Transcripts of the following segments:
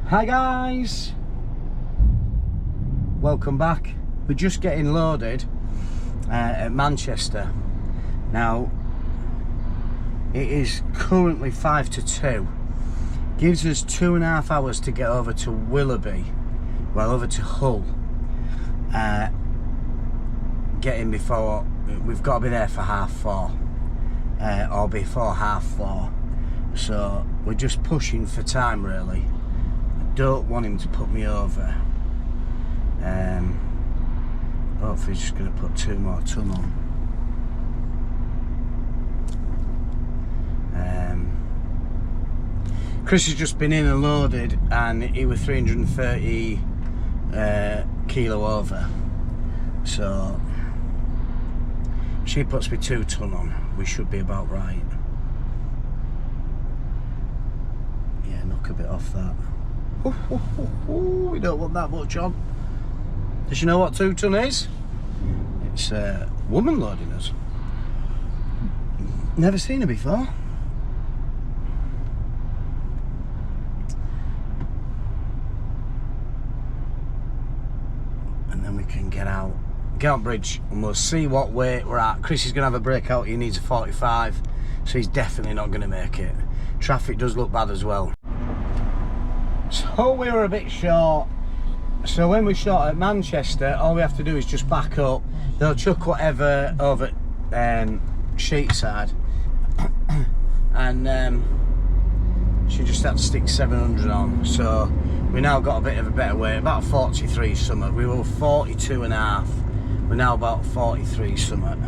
Hi guys, welcome back. We're just getting loaded at Manchester. Now it is currently 1 to 2. Gives us 2.5 hours to get over to Willoughby, well, over to Hull. Getting before, we've got to be there for 4:30 or before 4:30. So we're just pushing for time really. I don't want him to put me over. Hopefully he's just going to put 2 more ton on. Chris has just been in and loaded and he was 330 kilo over. So she puts me 2 ton on, we should be about right. Yeah, knock a bit off that. We don't want that much on. Does she know what 2 ton is? It's a woman loading us. Never seen her before. And then we can get out Bridge and we'll see what weight we're at. Chris is going to have a breakout, he needs a 45, so he's definitely not going to make it. Traffic does look bad as well. So we were a bit short. So when we're short at Manchester, all we have to do is just back up. They'll chuck whatever over Sheetside. And she just had to stick 700 on. So we now got a bit of a better weight, about 43 something. We were 42.5. We're now about 43 something.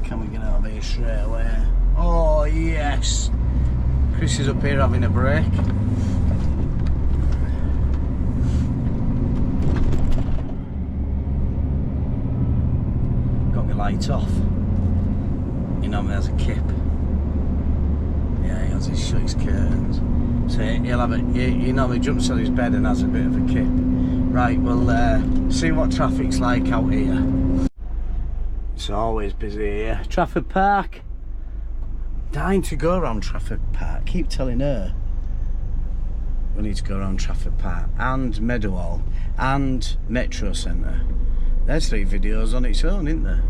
Can we get out of here straight away? Oh yes! Chris is up here having a break. Got my light off. You know, there's a kip. Yeah, he has shut his curtains. So he'll have it. You know, he jumps on his bed and has a bit of a kip. Right, we'll see what traffic's like out here. It's always busy here. Trafford Park. Dying to go around Trafford Park. Keep telling her we need to go around Trafford Park and Meadowhall and Metro Centre. There's 3 videos on its own, isn't there?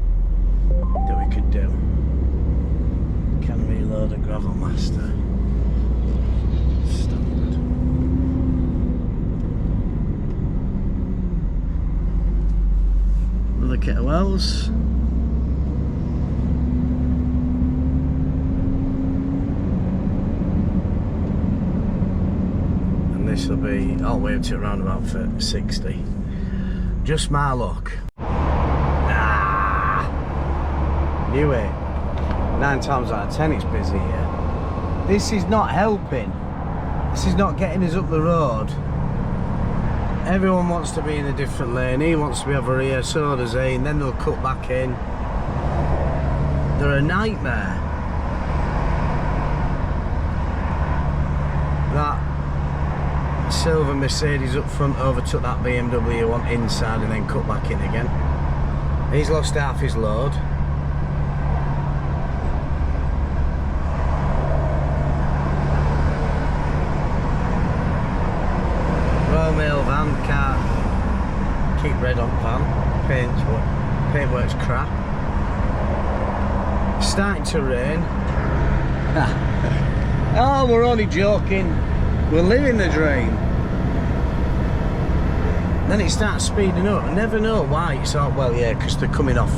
That we could do. Can reload a gravel master. Standard. Another kit of wells. This will be all the way up to around about 60. Just my luck. Knew it. 9 times out of 10 it's busy here. This is not helping. This is not getting us up the road. Everyone wants to be in a different lane. He wants to be over here, so does he, and then they'll cut back in. They're a nightmare. That silver Mercedes up front overtook that BMW one inside and then cut back in again. He's lost half his load. Royal Mail van, can't keep red on van. Paintwork's crap. It's starting to rain. Oh, we're only joking. We're living the dream. Then it starts speeding up. I never know why. It's all, well, yeah, because they're coming off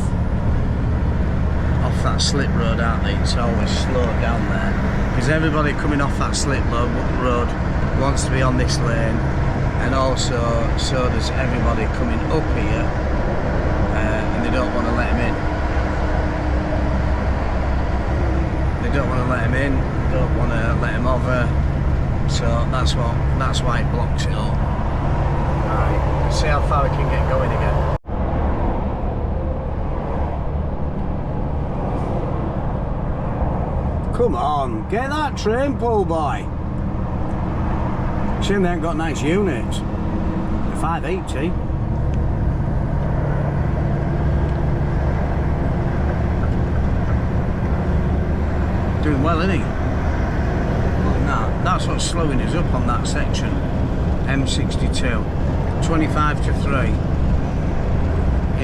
that slip road, aren't they? It's always slowed down there. Because everybody coming off that slip road wants to be on this lane, and also so does everybody coming up here, and they don't want to let him in. They don't want to let him in. Don't want to let him over. So that's why it blocks it up. Right, let's see how far we can get going again. Come on, get that train pull, boy. Shame they ain't got nice units. 580. Doing well, isn't he? that's what's slowing us up on that section. M62, 25 to 3.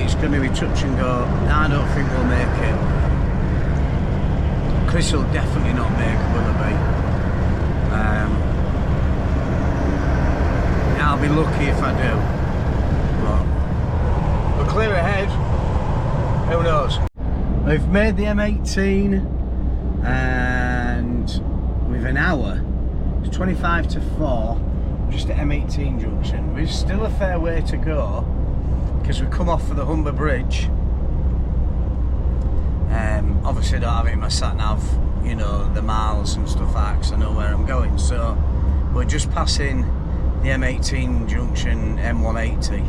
It's going to be touch and go. I don't think we'll make it. Chris will definitely not make it, will he? I'll be lucky if I do. But we're clear ahead. Who knows? We've made the M18 and with an hour. It's 25 to 4, just at M18 Junction. We've still a fair way to go because we come off for the Alen Bridge. Obviously I don't have it in my sat nav, you know, the miles and stuff like that, because I know where I'm going. So we're just passing the M18 Junction M180.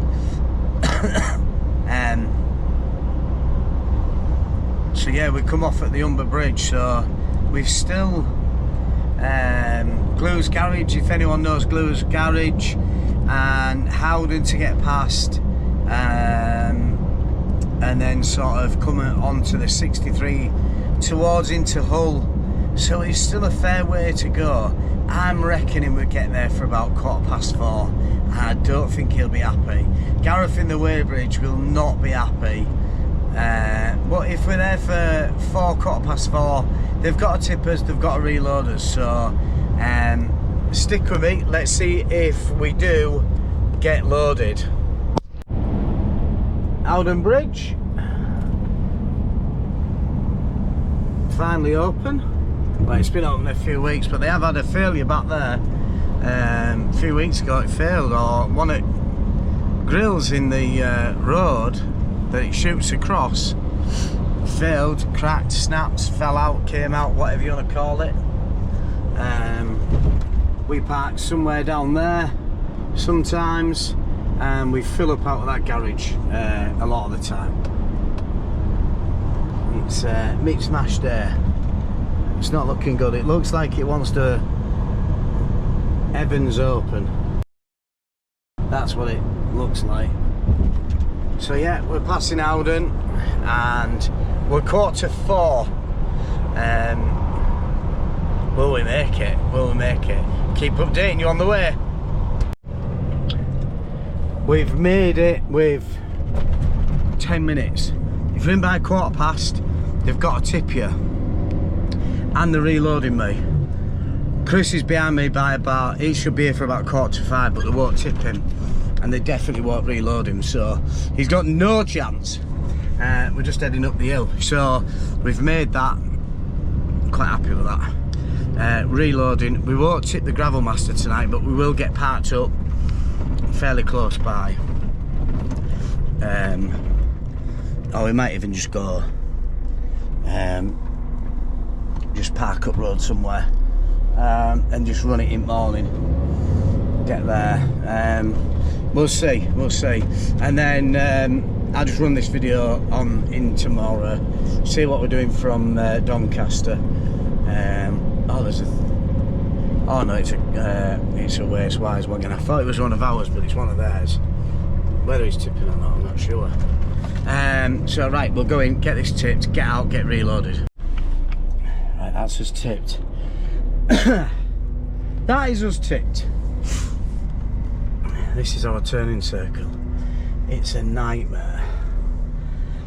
So yeah, we come off at the Alen Bridge, so we've still Glue's Garage, if anyone knows Glue's Garage, and Howden to get past, and then sort of coming onto the 63 towards into Hull. So it's still a fair way to go. I'm reckoning we'll get there for about 4:15. I don't think he'll be happy. Gareth in the Weybridge will not be happy. But if we're there for 4:15, they've got to tip us, they've got to reload us. So stick with me. Let's see if we do get loaded. Alen Bridge finally open. Well, it's been open a few weeks, but they have had a failure back there. A few weeks ago it failed, or one of the grills in the road that it shoots across failed, cracked, snapped, fell out, came out, whatever you want to call it. We park somewhere down there sometimes, and we fill up out of that garage a lot of the time. It's mixed mash there. It's not looking good. It looks like it wants to Evans open. That's what it looks like. So yeah, we're passing Howden and we're 4:15. Will we make it? Will we make it? Keep updating you on the way. We've made it with 10 minutes. If you're in by 4:15, they've got to tip you. And they're reloading me. Chris is behind me by about, he should be here for about 4:45, but they won't tip him. And they definitely won't reload him, so he's got no chance. We're just heading up the hill. So we've made that. I'm quite happy with that. Reloading. We won't tip the gravel master tonight, but we will get parked up fairly close by. Or we might even just go just park up road somewhere and just run it in morning, get there. We'll see, and then I'll just run this video on in tomorrow, see what we're doing from Doncaster. Oh, there's a oh no, it's a Waste Wise wagon. I thought it was one of ours, but it's one of theirs. Whether he's tipping or not, I'm not sure. So right, we'll go in, get this tipped, get out, get reloaded. Right, that's us tipped. That is us tipped. This is our turning circle. It's a nightmare.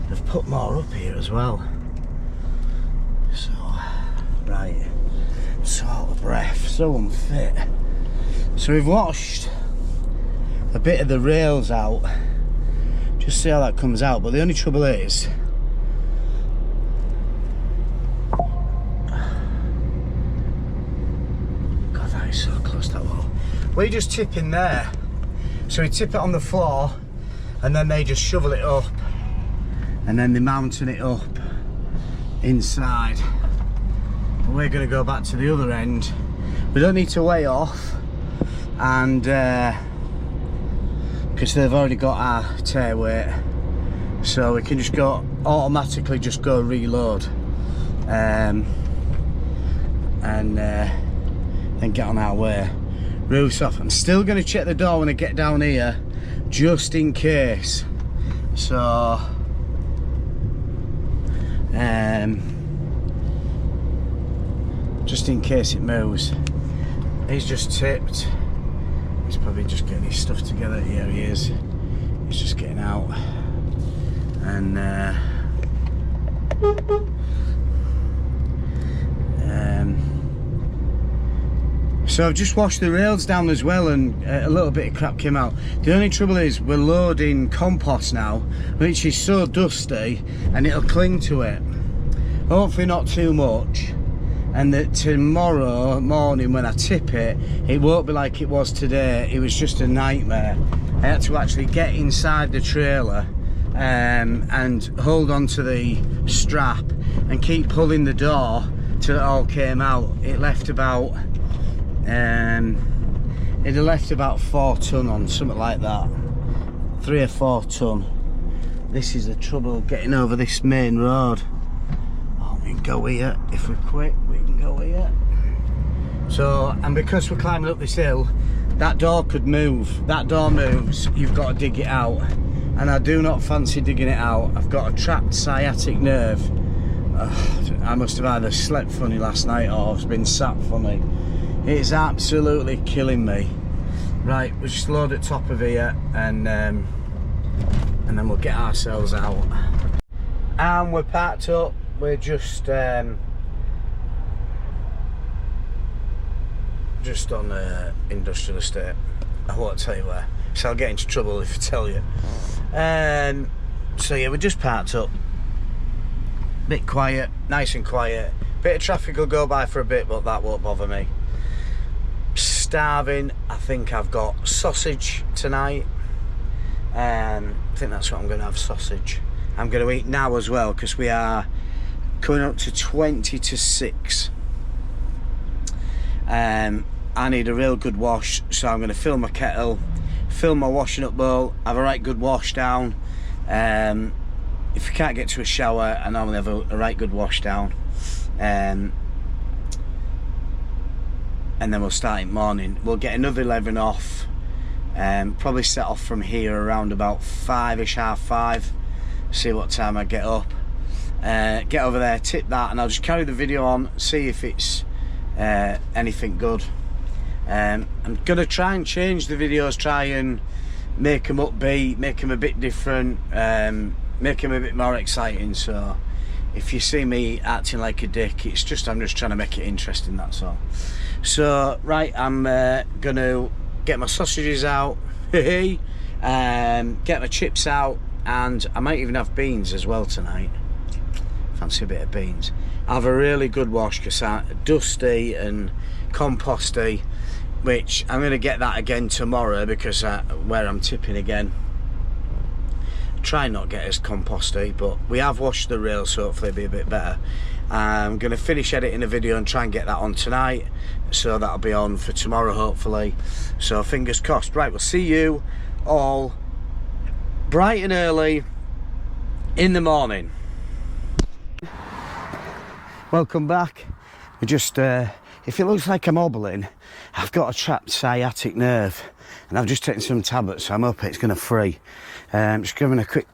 They've put more up here as well. So, right, so out of breath, so unfit. So we've washed a bit of the rails out. Just see how that comes out, but the only trouble is God, that is so close, that wall. We just tip in there. So we tip it on the floor and then they just shovel it up and then they're mounting it up inside. And we're going to go back to the other end. We don't need to weigh off, and because they've already got our tear weight, so we can just go automatically just go reload and then get on our way. Roof's off. I'm still going to check the door when I get down here, just in case. So just in case it moves. He's just tipped. He's probably just getting his stuff together. Here he is. He's just getting out. And so I've just washed the rails down as well, and a little bit of crap came out. The only trouble is we're loading compost now, which is so dusty and it'll cling to it. Hopefully not too much, and that tomorrow morning when I tip it, it won't be like it was today. It was just a nightmare. I had to actually get inside the trailer and hold on to the strap and keep pulling the door till it all came out. It left about it had left about 4 ton on, something like that, 3 or 4 ton. This is the trouble getting over this main road. Oh, we can go here if we're quick. We can go here. So, and because we're climbing up this hill, that door could move. That door moves, you've got to dig it out, and I do not fancy digging it out. I've got a trapped sciatic nerve. I must have either slept funny last night or I've been sat funny. It's absolutely killing me. Right, we'll just load at top of here, and then we'll get ourselves out. And we're packed up. We're just on the industrial estate. I won't tell you where, so I'll get into trouble if I tell you. So yeah, we're just parked up. Bit quiet, nice and quiet. Bit of traffic will go by for a bit, but that won't bother me. Starving. I think I've got sausage tonight. I think that's what I'm going to have, sausage. I'm going to eat now as well, because we are coming up to 20 to 6. I need a real good wash, so I'm going to fill my kettle, fill my washing up bowl, have a right good wash down. If you can't get to a shower, I normally have a right good wash down. And then we'll start in the morning. We'll get another 11 off. Probably set off from here around about 5ish, half 5. See what time I get up. Get over there, tip that, and I'll just carry the video on, see if it's anything good. I'm gonna try and change the videos, try and make them upbeat, make them a bit different, make them a bit more exciting. So if you see me acting like a dick, it's just I'm just trying to make it interesting, that's all. So right, I'm gonna get my sausages out, get my chips out, and I might even have beans as well tonight. Fancy a bit of beans. Have a really good wash, because I'm dusty and composty, which I'm going to get that again tomorrow, because where I'm tipping again, try not get as composty, but we have washed the rails, so hopefully it'll be a bit better. I'm going to finish editing a video and try and get that on tonight, so that'll be on for tomorrow hopefully. So fingers crossed. Right, we'll see you all bright and early in the morning. Welcome back. We just if it looks like I'm hobbling, I've got a trapped sciatic nerve, and I've just taken some tablets, so I'm hoping it's going to free. Just giving a quick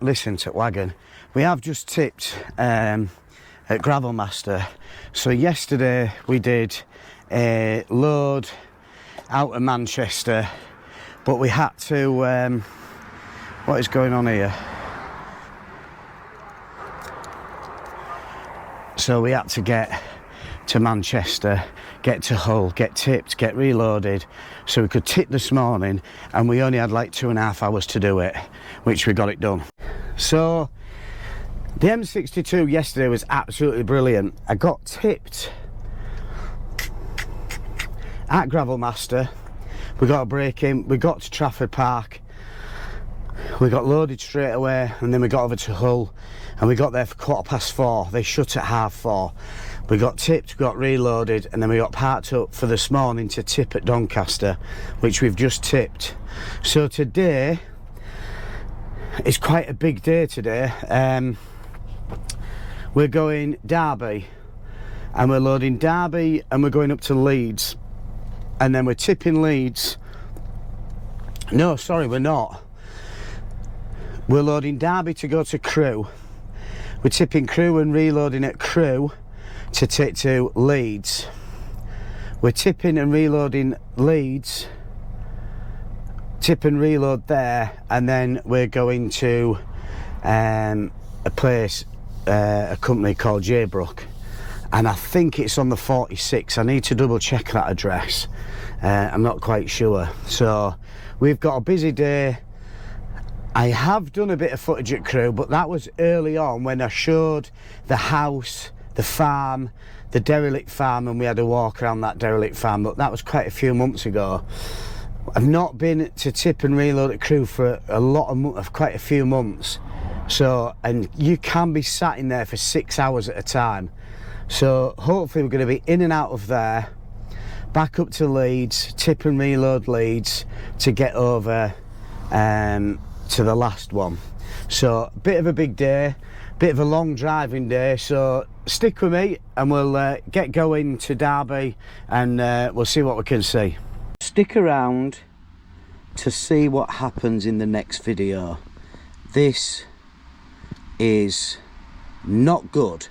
listen to wagon. We have just tipped at Gravel Master. So yesterday we did a load out of Manchester, but we had to what is going on here? So we had to get to Manchester, get to Hull, get tipped, get reloaded, so we could tip this morning, and we only had like 2.5 hours to do it, which we got it done. So the M62 yesterday was absolutely brilliant. I got tipped at Gravel Master, we got a break in, we got to Trafford Park, we got loaded straight away, and then we got over to Hull, and we got there for 4:15. They shut at 4:30. We got tipped, got reloaded, and then we got parked up for this morning to tip at Doncaster, which we've just tipped. So today is quite a big day today. We're going Derby, and we're loading Derby, and we're going up to Leeds, and then we're tipping Leeds. No, sorry, we're not. We're loading Derby to go to Crewe. We're tipping Crewe and reloading at Crewe to take to Leeds. We're tipping and reloading Leeds, tip and reload there, and then we're going to a place, a company called J-Brook, and I think it's on the 46. I need to double check that address. I'm not quite sure. So we've got a busy day. I have done a bit of footage at Crewe, but that was early on when I showed the house, the farm, the derelict farm, and we had a walk around that derelict farm, but that was quite a few months ago. I've not been to tip and reload at Crewe for quite a few months. So, and you can be sat in there for 6 hours at a time. So hopefully we're going to be in and out of there, back up to Leeds, tip and reload Leeds to get over to the last one. So a bit of a big day, bit of a long driving day, so stick with me and we'll get going to Derby, and we'll see what we can see. Stick around to see what happens in the next video. This is not good.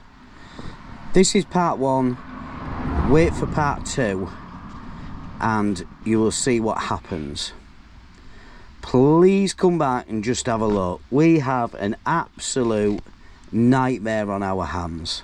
This is part 1, wait for part 2 and you will see what happens. Please come back and just have a look. We have an absolute nightmare on our hands.